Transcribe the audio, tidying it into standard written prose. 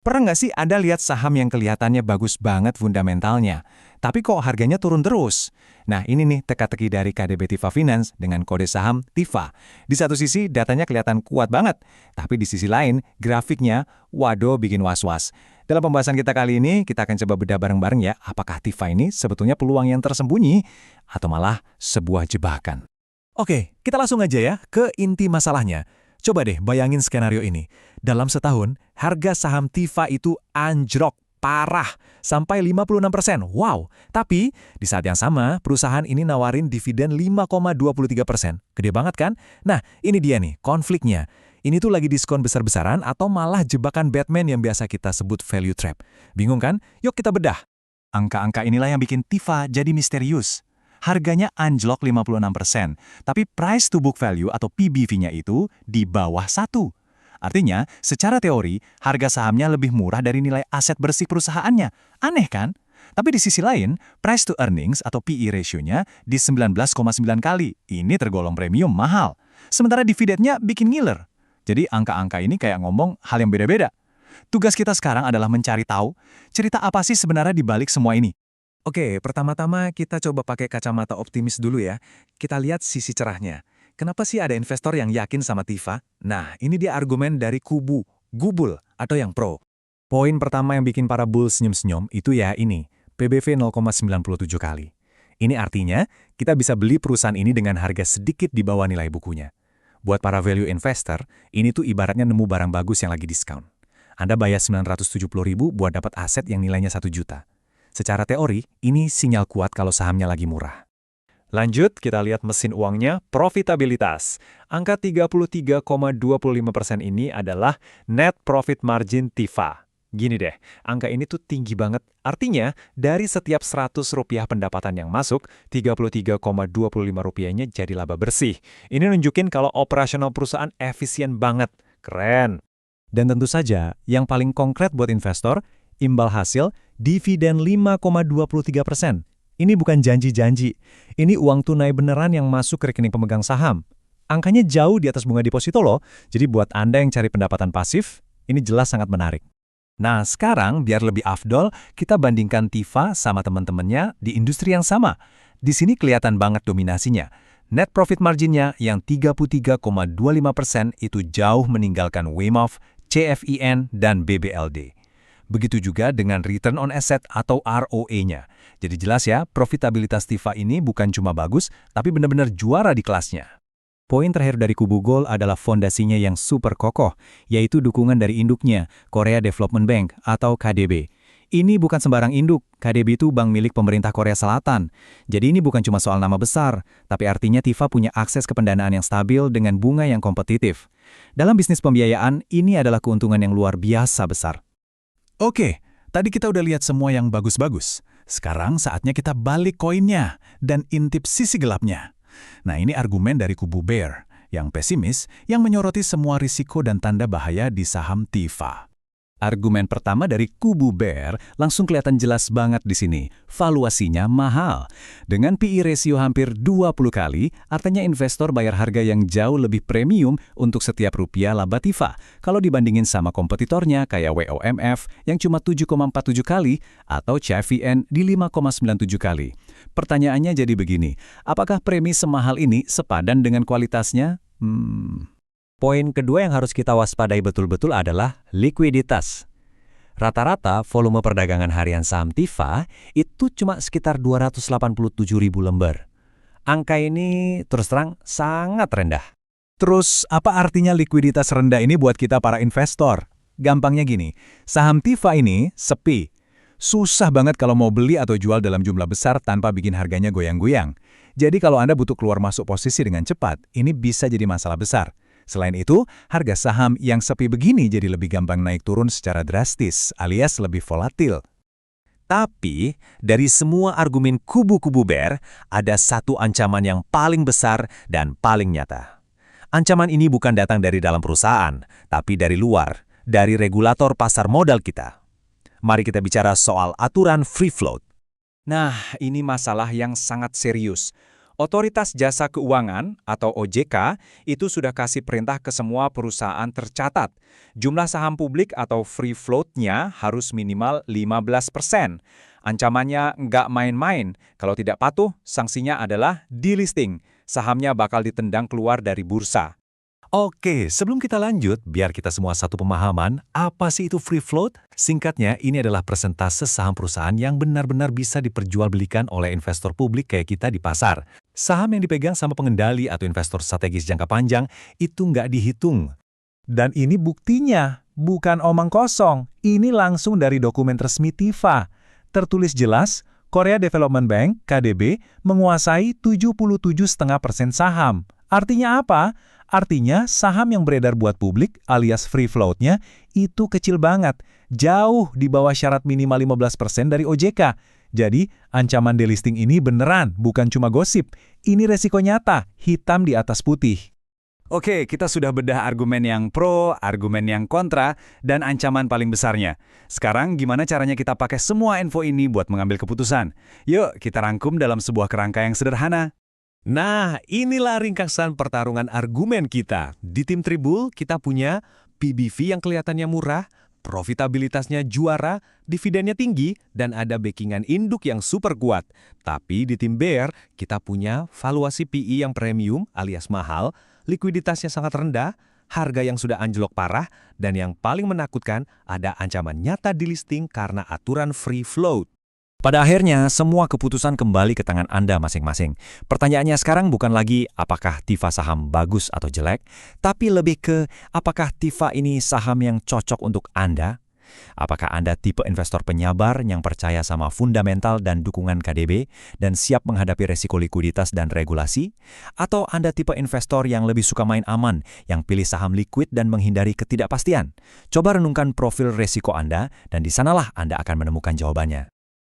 Pernah nggak sih Anda lihat saham yang kelihatannya bagus banget fundamentalnya, tapi kok harganya turun terus? Nah, ini nih teka-teki dari KDB Tifa Finance dengan kode saham TIFA. Di satu sisi datanya kelihatan kuat banget, tapi di sisi lain grafiknya, waduh bikin was-was. Dalam pembahasan kita kali ini, kita akan coba bedah bareng-bareng ya, apakah TIFA ini sebetulnya peluang yang tersembunyi atau malah sebuah jebakan. Oke, kita langsung aja ya ke inti masalahnya. Coba deh bayangin skenario ini. Dalam setahun, harga saham TIFA itu anjlok parah sampai 56%. Wow, tapi di saat yang sama, perusahaan ini nawarin dividen 5,23%. Gede banget kan? Nah, ini dia nih konfliknya. Ini tuh lagi diskon besar-besaran atau malah jebakan Batman yang biasa kita sebut value trap. Bingung kan? Yuk kita bedah. Angka-angka inilah yang bikin TIFA jadi misterius. Harganya anjlok 56%, tapi price to book value atau PBV-nya itu di bawah 1. Artinya, secara teori, harga sahamnya lebih murah dari nilai aset bersih perusahaannya. Aneh kan? Tapi di sisi lain, price to earnings atau PE ratio-nya di 19,9 kali. Ini tergolong premium mahal. Sementara dividennya bikin ngiler. Jadi angka-angka ini kayak ngomong hal yang beda-beda. Tugas kita sekarang adalah mencari tahu, cerita apa sih sebenarnya di balik semua ini. Oke, pertama-tama kita coba pakai kacamata optimis dulu ya. Kita lihat sisi cerahnya. Kenapa sih ada investor yang yakin sama TIFA? Nah, ini dia argumen dari kubu, gubul, atau yang pro. Poin pertama yang bikin para bull senyum-senyum itu ya ini, PBV 0,97 kali. Ini artinya, kita bisa beli perusahaan ini dengan harga sedikit di bawah nilai bukunya. Buat para value investor, ini tuh ibaratnya nemu barang bagus yang lagi diskon. Anda bayar 970.000 buat dapat aset yang nilainya 1 juta. Secara teori, ini sinyal kuat kalau sahamnya lagi murah. Lanjut, kita lihat mesin uangnya, profitabilitas. Angka 33,25% ini adalah net profit margin TIFA. Gini deh, angka ini tuh tinggi banget. Artinya, dari setiap Rp100 pendapatan yang masuk, Rp33,25-nya jadi laba bersih. Ini nunjukin kalau operasional perusahaan efisien banget. Keren. Dan tentu saja, yang paling konkret buat investor, imbal hasil, dividen 5,23%. Ini bukan janji-janji. Ini uang tunai beneran yang masuk ke rekening pemegang saham. Angkanya jauh di atas bunga deposito loh. Jadi buat Anda yang cari pendapatan pasif, ini jelas sangat menarik. Nah, sekarang biar lebih afdol, kita bandingkan TIFA sama teman-temannya di industri yang sama. Di sini kelihatan banget dominasinya. Net profit marginnya yang 33,25% itu jauh meninggalkan Wemob, CFIN, dan BBLD. Begitu juga dengan return on asset atau ROE-nya. Jadi jelas ya, profitabilitas TIFA ini bukan cuma bagus, tapi benar-benar juara di kelasnya. Poin terakhir dari kubu Gold adalah fondasinya yang super kokoh, yaitu dukungan dari induknya, Korea Development Bank atau KDB. Ini bukan sembarang induk, KDB itu bank milik pemerintah Korea Selatan. Jadi ini bukan cuma soal nama besar, tapi artinya TIFA punya akses ke pendanaan yang stabil dengan bunga yang kompetitif. Dalam bisnis pembiayaan, ini adalah keuntungan yang luar biasa besar. Oke, tadi kita udah lihat semua yang bagus-bagus. Sekarang saatnya kita balik koinnya dan intip sisi gelapnya. Nah, ini argumen dari kubu bear, yang pesimis, yang menyoroti semua risiko dan tanda bahaya di saham TIFA. Argumen pertama dari kubu bear langsung kelihatan jelas banget di sini. Valuasinya mahal. Dengan PE ratio hampir 20 kali, artinya investor bayar harga yang jauh lebih premium untuk setiap rupiah laba TIFA. Kalau dibandingin sama kompetitornya kayak WOMF yang cuma 7,47 kali atau CFIN di 5,97 kali. Pertanyaannya jadi begini, apakah premi semahal ini sepadan dengan kualitasnya? Poin kedua yang harus kita waspadai betul-betul adalah likuiditas. Rata-rata volume perdagangan harian saham TIFA itu cuma sekitar 287.000 lembar. Angka ini terus terang sangat rendah. Terus apa artinya likuiditas rendah ini buat kita para investor? Gampangnya gini, saham TIFA ini sepi. Susah banget kalau mau beli atau jual dalam jumlah besar tanpa bikin harganya goyang-goyang. Jadi kalau Anda butuh keluar masuk posisi dengan cepat, ini bisa jadi masalah besar. Selain itu, harga saham yang sepi begini jadi lebih gampang naik turun secara drastis, alias lebih volatil. Tapi, dari semua argumen kubu-kubu bear, ada satu ancaman yang paling besar dan paling nyata. Ancaman ini bukan datang dari dalam perusahaan, tapi dari luar, dari regulator pasar modal kita. Mari kita bicara soal aturan free float. Nah, ini masalah yang sangat serius. Otoritas Jasa Keuangan atau OJK itu sudah kasih perintah ke semua perusahaan tercatat. Jumlah saham publik atau free float-nya harus minimal 15%. Ancamannya nggak main-main. Kalau tidak patuh, sanksinya adalah delisting. Sahamnya bakal ditendang keluar dari bursa. Oke, sebelum kita lanjut, biar kita semua satu pemahaman, apa sih itu free float? Singkatnya, ini adalah persentase saham perusahaan yang benar-benar bisa diperjualbelikan oleh investor publik kayak kita di pasar. Saham yang dipegang sama pengendali atau investor strategis jangka panjang itu nggak dihitung. Dan ini buktinya, bukan omong kosong. Ini langsung dari dokumen resmi TIFA. Tertulis jelas, Korea Development Bank, KDB, menguasai 77,5% saham. Artinya apa? Artinya saham yang beredar buat publik alias free float-nya itu kecil banget, jauh di bawah syarat minimal 15% dari OJK. Jadi, ancaman delisting ini beneran, bukan cuma gosip. Ini resiko nyata, hitam di atas putih. Oke, kita sudah bedah argumen yang pro, argumen yang kontra, dan ancaman paling besarnya. Sekarang gimana caranya kita pakai semua info ini buat mengambil keputusan? Yuk, kita rangkum dalam sebuah kerangka yang sederhana. Nah, inilah ringkasan pertarungan argumen kita. Di tim Tribul, kita punya PBV yang kelihatannya murah, profitabilitasnya juara, dividennya tinggi, dan ada backingan induk yang super kuat. Tapi di tim Bear, kita punya valuasi PE yang premium alias mahal, likuiditasnya sangat rendah, harga yang sudah anjlok parah, dan yang paling menakutkan ada ancaman nyata delisting karena aturan free float. Pada akhirnya, semua keputusan kembali ke tangan Anda masing-masing. Pertanyaannya sekarang bukan lagi apakah TIFA saham bagus atau jelek, tapi lebih ke apakah TIFA ini saham yang cocok untuk Anda? Apakah Anda tipe investor penyabar yang percaya sama fundamental dan dukungan KDB dan siap menghadapi resiko likuiditas dan regulasi? Atau Anda tipe investor yang lebih suka main aman, yang pilih saham liquid dan menghindari ketidakpastian? Coba renungkan profil resiko Anda dan di sanalah Anda akan menemukan jawabannya.